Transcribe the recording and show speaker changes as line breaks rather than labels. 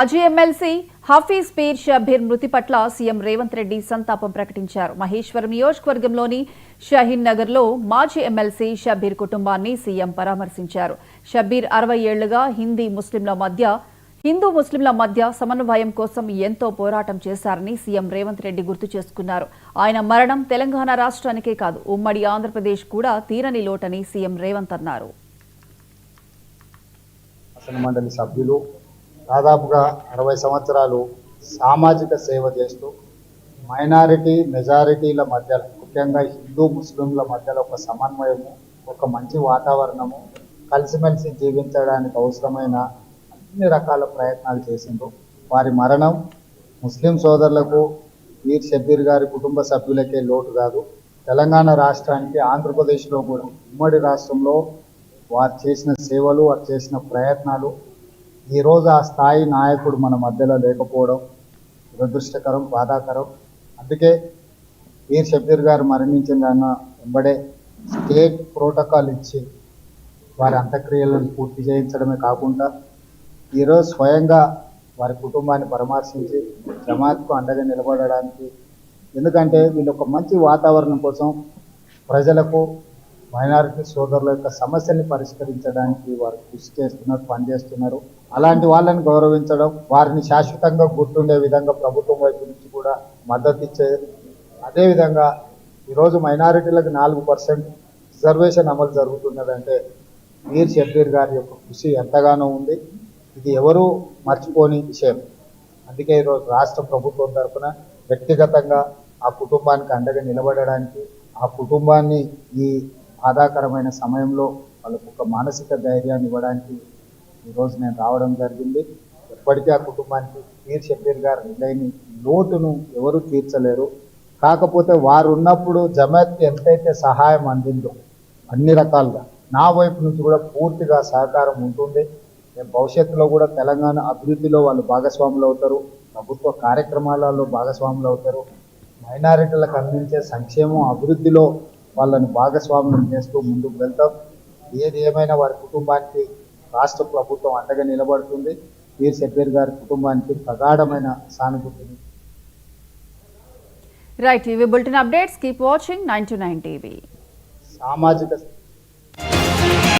మాజీ MLC Hafeez peer Shabbir మృతి పట్ల సీఎం రేవంత్ రెడ్డి సంతాపం ప్రకటించారు. మహేశ్వరం నియోజకవర్గంలోని షహీన్ నగర్లో మాజీ ఎమ్మెల్సీ షబ్బీర్ కుటుంబాన్ని సీఎం పరామర్శించారు. షబ్బీర్ 60 ఏళ్లుగా హిందూ ముస్లింల మధ్య సమన్వయం కోసం ఎంతో పోరాటం చేశారని సీఎం రేవంత్ రెడ్డి గుర్తు చేసుకున్నారు. ఆయన మరణం తెలంగాణ రాష్ట్రానికే కాదు, ఉమ్మడి ఆంధ్రప్రదేశ్ కూడా తీరని లోటని సీఎం రేవంత్ అన్నారు.
మండలి సభ్యులు దాదాపుగా 60 సంవత్సరాలు సామాజిక సేవ చేస్తూ మైనారిటీ మెజారిటీల మధ్య, ముఖ్యంగా హిందూ ముస్లింల మధ్యలో ఒక సమన్వయము, ఒక మంచి వాతావరణము, కలిసిమెలిసి జీవించడానికి అవసరమైన అన్ని రకాల ప్రయత్నాలు చేసిండ్రు. వారి మరణం ముస్లిం సోదరులకు, పీర్ షబ్బీర్ గారి కుటుంబ సభ్యులకే లోటు కాదు, తెలంగాణ రాష్ట్రానికి, ఆంధ్రప్రదేశ్లో కూడా ఉమ్మడి రాష్ట్రంలో వారు చేసిన సేవలు, వారు చేసిన ప్రయత్నాలు, ఈరోజు ఆ స్థాయి నాయకుడు మన మధ్యలో లేకపోవడం దురదృష్టకరం, బాధాకరం. అందుకే పీర్ షబ్బీర్ గారు మరణించిన వెంబడే స్టేట్ ప్రోటోకాల్ ఇచ్చి వారి అంత్యక్రియలను పూర్తి చేయించడమే కాకుండా ఈరోజు స్వయంగా వారి కుటుంబాన్ని పరామర్శించి జమాత్కు అండగా నిలబడడానికి, ఎందుకంటే వీళ్ళు ఒక మంచి వాతావరణం కోసం ప్రజలకు, మైనారిటీ సోదరుల యొక్క సమస్యల్ని పరిష్కరించడానికి వారు కృషి చేస్తున్నారు, పనిచేస్తున్నారు. అలాంటి వాళ్ళని గౌరవించడం, వారిని శాశ్వతంగా గుర్తుండే విధంగా ప్రభుత్వం వైపు నుంచి కూడా మద్దతు ఇచ్చేది. అదేవిధంగా ఈరోజు మైనారిటీలకు 4% రిజర్వేషన్ అమలు జరుగుతున్నదంటే పీర్ షబ్బీర్ గారి యొక్క కృషి ఎంతగానో ఉంది. ఇది ఎవరూ మర్చిపోని విషయం. అందుకే ఈరోజు రాష్ట్ర ప్రభుత్వం తరఫున వ్యక్తిగతంగా ఆ కుటుంబానికి అండగా నిలబడడానికి, ఆ కుటుంబాన్ని ఈ బాధాకరమైన సమయంలో వాళ్ళకు ఒక మానసిక ధైర్యాన్ని ఇవ్వడానికి ఈరోజు నేను రావడం జరిగింది. ఎప్పటికీ ఆ కుటుంబానికి పీర్ షబ్బీర్ గారు లేని లోటును ఎవరు తీర్చలేరు. కాకపోతే వారు ఉన్నప్పుడు జమాత్కి ఎంతైతే సహాయం అందిందో అన్ని రకాలుగా నా వైపు నుంచి కూడా పూర్తిగా సహకారం ఉంటుంది. భవిష్యత్తులో కూడా తెలంగాణ అభివృద్ధిలో వాళ్ళు భాగస్వాములు అవుతారు, ప్రభుత్వ కార్యక్రమాలలో భాగస్వాములు అవుతారు, మైనారిటీలకు అందించే సంక్షేమం, అభివృద్ధిలో వాళ్ళని భాగస్వామ్యం చేస్తూ ముందుకు వెళ్తాం. ఏది ఏమైనా వారి కుటుంబానికి రాష్ట్ర ప్రభుత్వం అండగా నిలబడుతుంది. పీర్ షబ్బీర్ గారి కుటుంబానికి ప్రగాఢమైన సానుభూతిని.
రైట్, ఇవి bulletin updates. Keep watching 9 to 9 TV.
సామాజిక